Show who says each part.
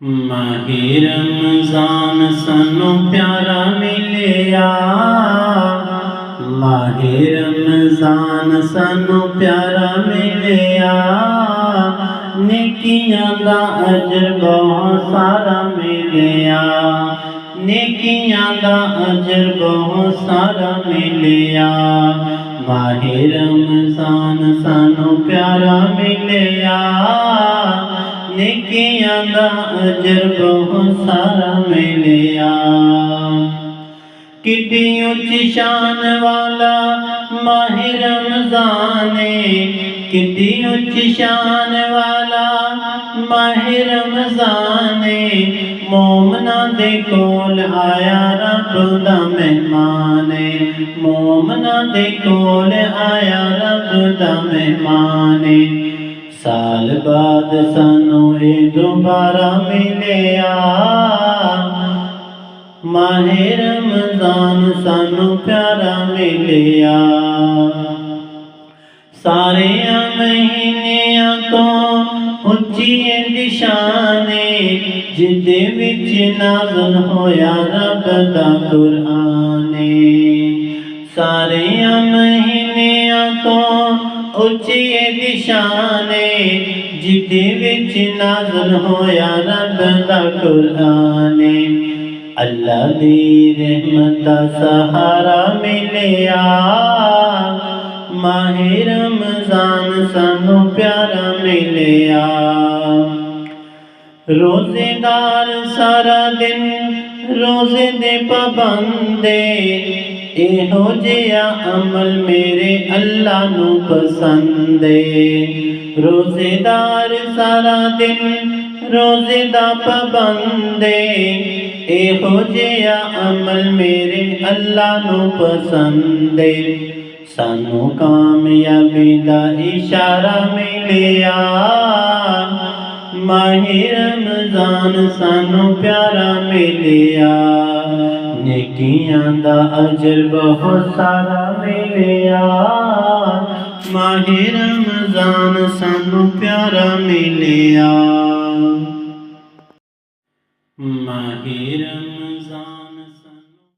Speaker 1: माहे रमज़ान सानू प्यारा मिलिया। माहे रमज़ान सानू प्यारा मिलिया। नेकियां दा अजर बहुत सारा मिलिया। नेकियां दा अजर बहुत सारा मिलिया। माहे रमज़ान सानू प्यारा मिलिया। नेकियां दा अजर बहुत सारा मिलिया। किड्डी उच्ची शान वाला माहे रमज़ान किड्डी उच्ची शान वाला माहे रमज़ान मोमना दे कोल आया रब दा मेहमान। मोमना दे कोल आया रब दा मेहमान। साल बाद सानू दोबारा मिलिया। माहे रमज़ान सानू प्यारा मिलिया। सारे महीनियां तो उच्ची दी शान जिदे विच नाज़िल होया रब दा कुरान। सारे महीनियां तो उच्ची दी शान जिदे विच नाज़िल होया रब दा कुरान। अल्लाह दी रहमत दा सहारा मिलिया। माहे रमज़ान सानू प्यारा मिलिया। रोज़ेदार सारा दिन रोज़े दे पाबंदे एहो जिहा अमल मेरे अल्लाह नू पसंद है। रोज़ेदार सारा दिन रोज़े दा पाबंद एहो जिहा अमल मेरे अल्लाह नू पसंद है। सानू कामयाबी दा इशारा मिलिया। माहे रमज़ान सानू प्यारा मिलिया। नेकियां दा अजर बहुत सारा मिलिया। माहे रमज़ान सानू प्यारा मिलिया। माहे